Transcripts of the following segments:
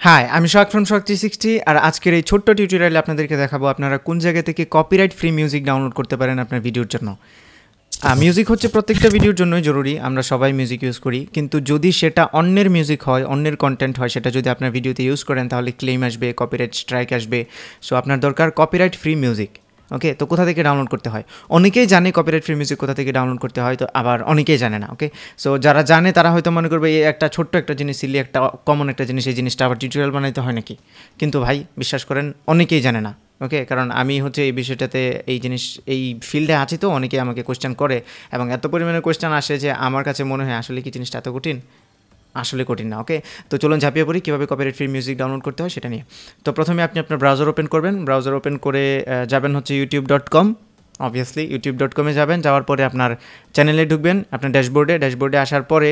High, আমি সোহাগ from সোহাগ 360 আর আজকের এই ছোট্ট টিউটোরিয়ালে আপনাদেরকে দেখাবো আপনারা কোন জায়গা থেকে কপিরাইট ফ্রি মিউজিক ডাউনলোড করতে পারেন আপনার ভিডিওর জন্য। মিউজিক হচ্ছে প্রত্যেকটা ভিডিওর জন্যই জরুরি, আমরা সবাই মিউজিক ইউজ করি, কিন্তু যদি সেটা অন্যের মিউজিক হয়, অন্যের কন্টেন্ট হয়, সেটা যদি আপনার ভিডিওতে ইউজ করেন তাহলে ক্লেম আসবে, কপিরাইট স্ট্রাইক আসবে। সো আপনার দরকার কপিরাইট ফ্রি মিউজিক। ওকে, তো কোথা থেকে ডাউনলোড করতে হয়? অনেকেই জানে কপিরাইট ফ্রি মিউজিক কোথা থেকে ডাউনলোড করতে হয়, তো আবার অনেকেই জানে না। ওকে, সো যারা জানে তারা হয়তো মনে করবে এই একটা ছোট্ট একটা জিনিস, সিলি একটা কমন একটা জিনিস, এই জিনিসটা আবার টিউটোরিয়াল বানাইতে হয় নাকি? কিন্তু ভাই বিশ্বাস করেন, অনেকেই জানে না। ওকে, কারণ আমি হচ্ছে এই বিষয়টাতে এই ফিল্ডে আছি, তো অনেকেই আমাকে কোয়েশ্চেন করে এবং এত পরিমাণে কোয়েশ্চেন আসে যে আমার কাছে মনে হয় আসলে কি জিনিসটা এত কঠিন? আসলে কঠিন না। ওকে, তো চলুন ঝাঁপিয়ে পড়ি কীভাবে কপিরাইট ফ্রি মিউজিক ডাউনলোড করতে হয় সেটা নিয়ে। তো প্রথমে আপনি আপনার ব্রাউজার ওপেন করবেন, ব্রাউজার ওপেন করে যাবেন হচ্ছে youtube.com। অবভিয়াসলি youtube.com-এ যাবেন, যাওয়ার পরে আপনার চ্যানেলে ঢুকবেন, আপনার ড্যাশবোর্ডে আসার পরে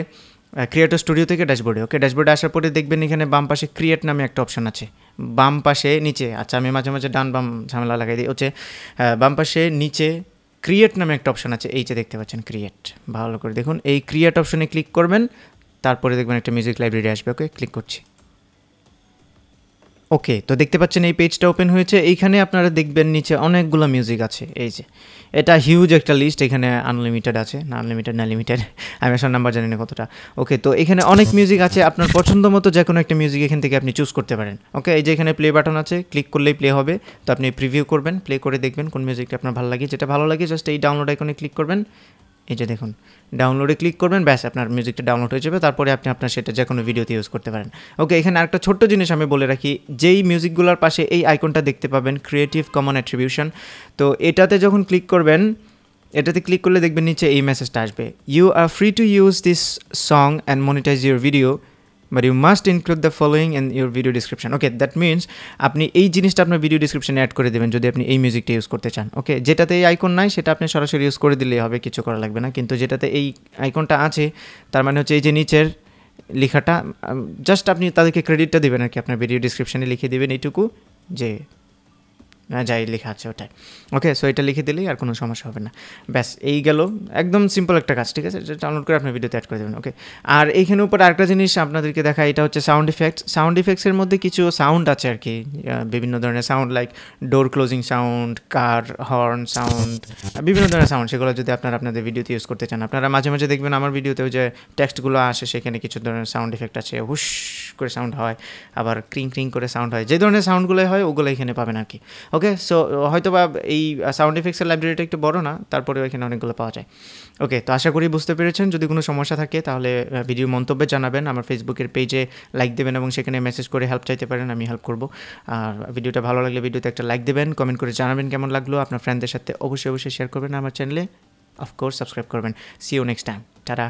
ক্রিয়েটর স্টুডিও থেকে ড্যাশবোর্ডে। ওকে, ড্যাশবোর্ডে আসার পরে দেখবেন এখানে বাম পাশে ক্রিয়েট নামে একটা অপশন আছে, বাম পাশে নিচে। আচ্ছা, আমি মাঝে মাঝে ডান বাম ঝামেলা লাগাই দিই। হচ্ছে বাম পাশে নিচে ক্রিয়েট নামে একটা অপশন আছে, এই যে দেখতে পাচ্ছেন ক্রিয়েট, ভালো করে দেখুন। এই ক্রিয়েট অপশনে ক্লিক করবেন, তারপরে দেখবেন একটা মিউজিক লাইব্রেরি আসবে। ওকে, ক্লিক করছি। ওকে, তো দেখতে পাচ্ছেন এই পেজটা ওপেন হয়েছে। এইখানে আপনারা দেখবেন নিচে অনেকগুলো মিউজিক আছে। এই যে এটা হিউজ একটা লিস্ট, এখানে আনলিমিটেড আছে, না আনলিমিটেড না লিমিটেড, আমি আসলে নাম্বার জানি না কতটা। ওকে, তো এখানে অনেক মিউজিক আছে, আপনার পছন্দ মতো যে কোনো একটা মিউজিক এখান থেকে আপনি চুজ করতে পারেন। ওকে, এই যে এখানে প্লে বাটন আছে, ক্লিক করলেই প্লে হবে। তো আপনি প্রিভিউ করবেন, প্লে করে দেখবেন কোন মিউজিকটা আপনার ভালো লাগে। যেটা ভালো লাগে জাস্ট এই ডাউনলোড আইকনে ক্লিক করবেন, এই যে দেখুন ডাউনলোডে ক্লিক করবেন, ব্যাস আপনার মিউজিকটা ডাউনলোড হয়ে যাবে। তারপরে আপনি আপনার সেটা যে কোনো ভিডিওতে ইউজ করতে পারেন। ওকে, এখানে আরেকটা ছোট্ট জিনিস আমি বলে রাখি, যেই মিউজিকগুলোর পাশে এই আইকনটা দেখতে পাবেন ক্রিয়েটিভ কমন অ্যাট্রিবিউশন, তো এটাতে যখন ক্লিক করবেন, এটাতে ক্লিক করলে দেখবেন নিচে এই মেসেজটা আসবে, you are free to use this song and monetise your video but you must include the following in your video description. Okay, that means আপনি এই জিনিসটা আপনার ভিডিও ডিসক্রিপশনে অ্যাড করে দেবেন যদি আপনি এই মিউজিকটা ইউজ করতে চান। ওকে, যেটাতে এই আইকন নাই সেটা আপনি সরাসরি ইউজ করে দিলেই হবে, কিছু করা লাগবে না। কিন্তু যেটাতে এই আইকনটা আছে, তার মানে হচ্ছে এই যে নিচের লেখাটা, জাস্ট আপনি তাদেরকে ক্রেডিটটা দেবেন আর কি, আপনার ভিডিও ডিসক্রিপশনে লিখে দেবেন এইটুকু যে যাই লেখা আছে ওটাই। ওকে, সো এটা লিখে দিলেই আর কোনো সমস্যা হবে না। ব্যাস, এই গেল, একদম সিম্পল একটা কাজ। ঠিক আছে, এটা ডাউনলোড করে আপনার ভিডিওতে অ্যাড করে দেবেন। ওকে, আর এইখানে উপর আরেকটা জিনিস আপনাদেরকে দেখা, এটা হচ্ছে সাউন্ড ইফেক্টস। সাউন্ড ইফেক্টসের মধ্যে কিছু সাউন্ড আছে আর কি, বিভিন্ন ধরনের সাউন্ড, লাইক ডোর ক্লোজিং সাউন্ড, কার হর্ন সাউন্ড, বিভিন্ন ধরনের সাউন্ড। সেগুলো যদি আপনাদের ভিডিওতে ইউজ করতে চান, আপনারা মাঝে মাঝে দেখবেন আমার ভিডিওতেও যে টেক্সটগুলো আসে, সেখানে কিছু ধরনের সাউন্ড ইফেক্ট আছে, হুশ করে সাউন্ড হয়, আবার ক্রিং ক্রিং করে সাউন্ড হয়, যে ধরনের সাউন্ডগুলো হয় ওগুলো এখানে পাবেন আর কি। ওকে, সো হয়তো বা এই সাউন্ড ইফেক্টসের লাইব্রেরিটা একটু বড় না, তারপরেও এখানে অনেকগুলো পাওয়া যায়। ওকে, তো আশা করি বুঝতে পেরেছেন। যদি কোনো সমস্যা থাকে তাহলে ভিডিও মন্তব্যে জানাবেন, আমার ফেসবুকের পেজে লাইক দেবেন এবং সেখানে মেসেজ করে হেল্প চাইতে পারেন, আমি হেল্প করব। আর ভিডিওটা ভালো লাগলে ভিডিওতে একটা লাইক দেবেন, কমেন্ট করে জানাবেন কেমন লাগলো, আপনার ফ্রেন্ডদের সাথে অবশ্যই শেয়ার করবেন, আমার চ্যানেলে অফকোর্স সাবস্ক্রাইব করবেন। See you next time, tata.